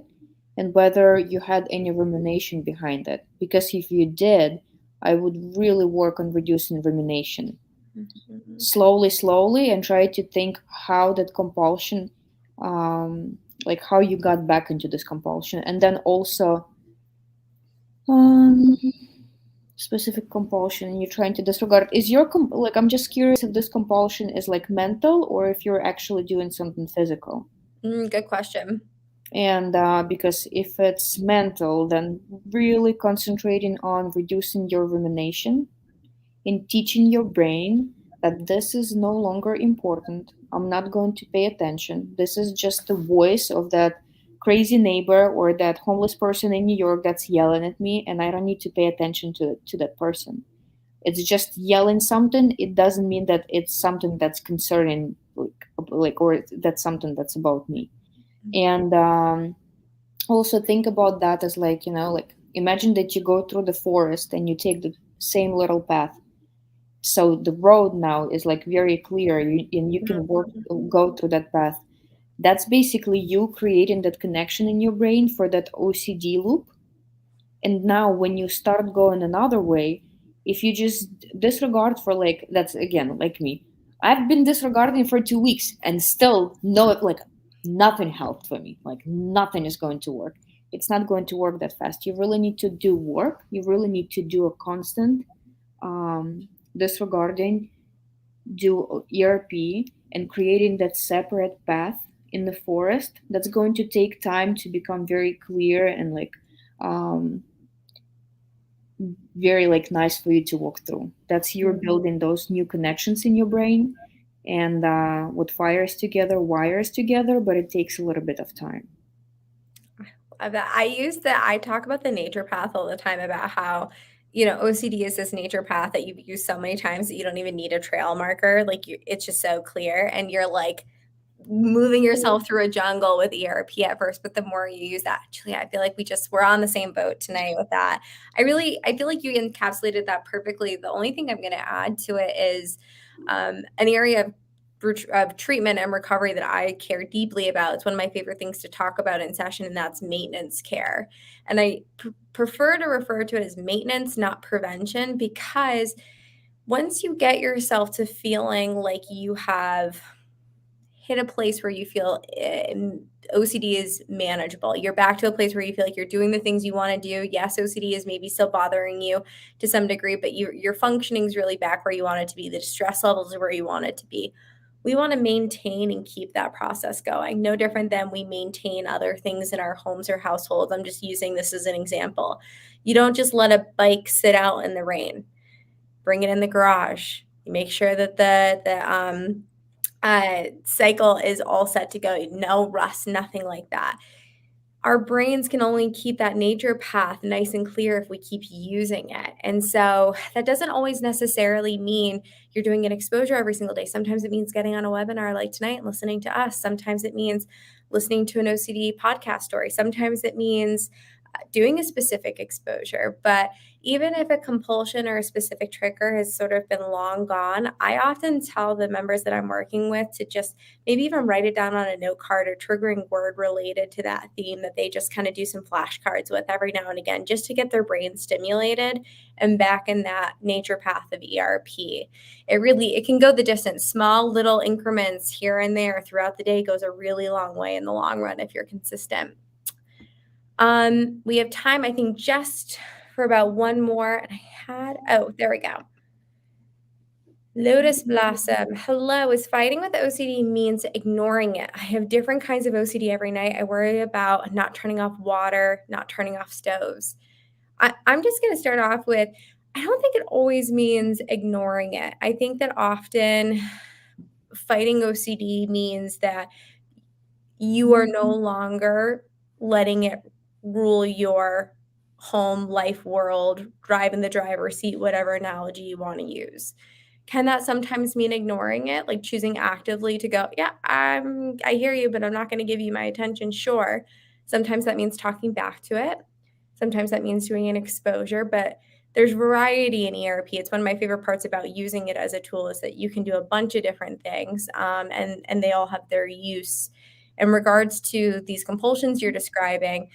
and whether you had any rumination behind it. Because if you did, I would really work on reducing rumination Mhm. slowly, slowly, and try to think how that compulsion, like how you got back into this compulsion. And then also, um, specific compulsion you're trying to disregard is your like, I'm just curious if this compulsion is like mental or if you're actually doing something physical. Good question. And because if it's mental, then really concentrating on reducing your rumination and teaching your brain that this is no longer important. I'm not going to pay attention. This is just the voice of that crazy neighbor or that homeless person in New York that's yelling at me, and I don't need to pay attention to that person. It's just yelling something. It doesn't mean that it's something that's concerning, like or that's something that's about me. And also think about that as like, like imagine that you go through the forest and you take the same little path, so the road now is like very clear, and you can go through that path. That's basically you creating that connection in your brain for that OCD loop. And now when you start going another way, if you just disregard for, like, that's again like me, I've been disregarding for 2 weeks and still no, like nothing helped for me, like nothing is going to work. It's not going to work that fast. You really need to do work. You really need to do a constant disregarding, do ERP, and creating that separate path in the forest. That's going to take time to become very clear and like um, very like nice for you to walk through. That's you're building those new connections in your brain, and what fires together wires together, but it takes a little bit of time. I talk about the nature path all the time about how, OCD is this nature path that you've used so many times that you don't even need a trail marker. Like it's just so clear, and you're like moving yourself through a jungle with ERP at first, but the more you use that, actually, I feel like we're on the same boat tonight with that. I feel like you encapsulated that perfectly. The only thing I'm going to add to it is an area of treatment and recovery that I care deeply about. It's one of my favorite things to talk about in session, and that's maintenance care. And I prefer to refer to it as maintenance, not prevention, because once you get yourself to feeling like you have hit a place where you feel OCD is manageable. You're back to a place where you feel like you're doing the things you want to do. Yes, OCD is maybe still bothering you to some degree, but your functioning is really back where you want it to be. The stress levels are where you want it to be. We want to maintain and keep that process going. No different than we maintain other things in our homes or households. I'm just using this as an example. You don't just let a bike sit out in the rain. Bring it in the garage. You make sure that the cycle is all set to go. No rust, nothing like that. Our brains can only keep that nature path nice and clear if we keep using it. And so that doesn't always necessarily mean you're doing an exposure every single day. Sometimes it means getting on a webinar like tonight and listening to us. Sometimes it means listening to an OCD podcast story. Sometimes it means doing a specific exposure. But even if a compulsion or a specific trigger has sort of been long gone, I often tell the members that I'm working with to just maybe even write it down on a note card or triggering word related to that theme that they just kind of do some flashcards with every now and again, just to get their brain stimulated and back in that nature path of ERP. It can go the distance. Small little increments here and there throughout the day goes a really long way in the long run if you're consistent. We have time, I think, just for about one more. And there we go. Lotus Blossom. Hello. Is fighting with OCD means ignoring it? I have different kinds of OCD every night. I worry about not turning off water, not turning off stoves. I'm just going to start off with I don't think it always means ignoring it. I think that often fighting OCD means that you are no longer letting it rule your home, life, world, drive in the driver's seat, whatever analogy you want to use. Can that sometimes mean ignoring it, like choosing actively to go, "Yeah, I hear you, but I'm not gonna give you my attention." Sure. Sometimes that means talking back to it. Sometimes that means doing an exposure, but there's variety in ERP. It's one of my favorite parts about using it as a tool is that you can do a bunch of different things, and they all have their use. In regards to these compulsions you're describing,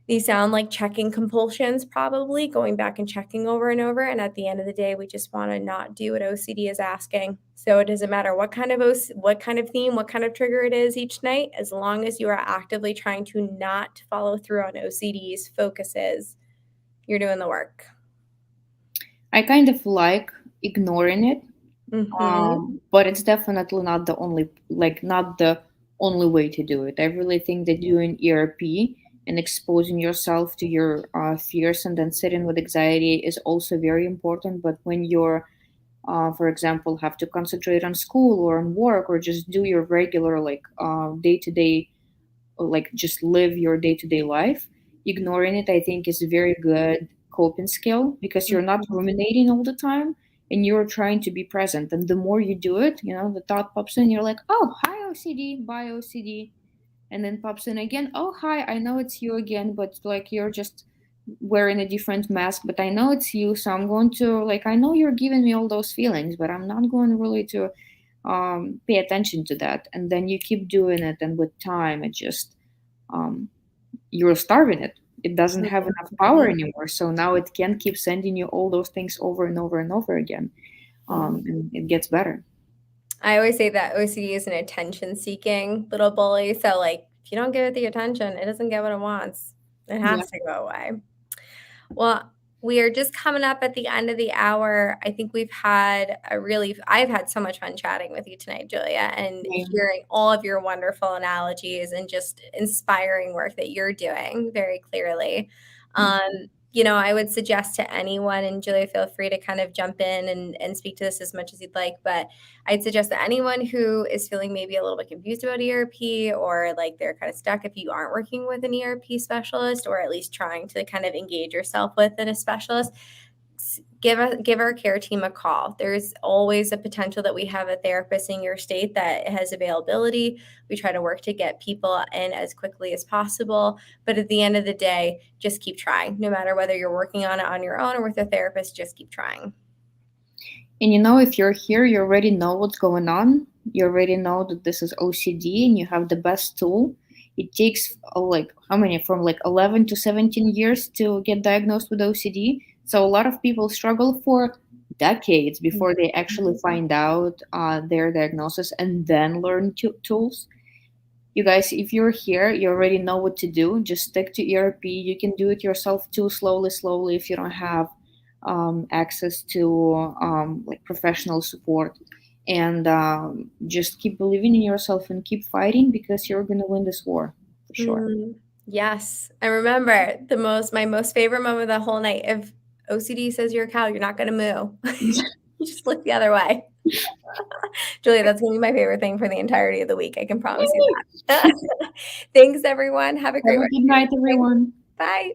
these sound like checking compulsions, probably going back and checking over and over. And at the end of the day, we just want to not do what OCD is asking. So it doesn't matter what kind of what kind of theme, what kind of trigger it is each night, as long as you are actively trying to not follow through on OCD's focuses, you're doing the work. I kind of like ignoring it, Mm-hmm. but it's definitely not the only, like, not the only way to do it. I really think that doing ERP and exposing yourself to your fears and then sitting with anxiety is also very important. But when you're, for example, have to concentrate on school or on work or just do your regular, like, day to day, like just live your day to day life, ignoring it, I think, is a very good coping skill because you're not ruminating all the time and you're trying to be present. And the more you do it, the thought pops in, you're like, oh, hi, OCD, bye, OCD. And then pops in again, oh, hi, I know it's you again, but like you're just wearing a different mask, but I know it's you. So I'm going to, like, I know you're giving me all those feelings, but I'm not going really to pay attention to that. And then you keep doing it. And with time, it just, um, you're starving it. It doesn't have enough power anymore. So now it can keep sending you all those things over and over and over again. And it gets better. I always say that OCD is an attention-seeking little bully. So, like, if you don't give it the attention, it doesn't get what it wants. It Yeah. has to go away. Well, we are just coming up at the end of the hour. I think I've had so much fun chatting with you tonight, Julia, and Yeah. hearing all of your wonderful analogies and just inspiring work that you're doing very clearly. I would suggest to anyone, and Julia, feel free to kind of jump in and speak to this as much as you'd like, but I'd suggest that anyone who is feeling maybe a little bit confused about ERP or like they're kind of stuck, if you aren't working with an ERP specialist or at least trying to kind of engage yourself with a specialist, give our care team a call. There's always a potential that we have a therapist in your state that has availability. We try to work to get people in as quickly as possible. But at the end of the day, just keep trying. No matter whether you're working on it on your own or with a therapist, just keep trying. And if you're here, you already know what's going on. You already know that this is OCD and you have the best tool. It takes like how many, from like 11 to 17 years to get diagnosed with OCD. So a lot of people struggle for decades before they actually find out their diagnosis and then learn tools. You guys, if you're here, you already know what to do. Just stick to ERP. You can do it yourself too, slowly, slowly, if you don't have access to like professional support. And just keep believing in yourself and keep fighting because you're gonna win this war for sure. Yes. And remember, my most favorite moment of the whole night, if OCD says you're a cow, you're not gonna moo. You just look the other way. Julia, that's gonna be my favorite thing for the entirety of the week. I can promise you that. Thanks, everyone. Have a great Have a rest good of night, your day. everyone. Bye.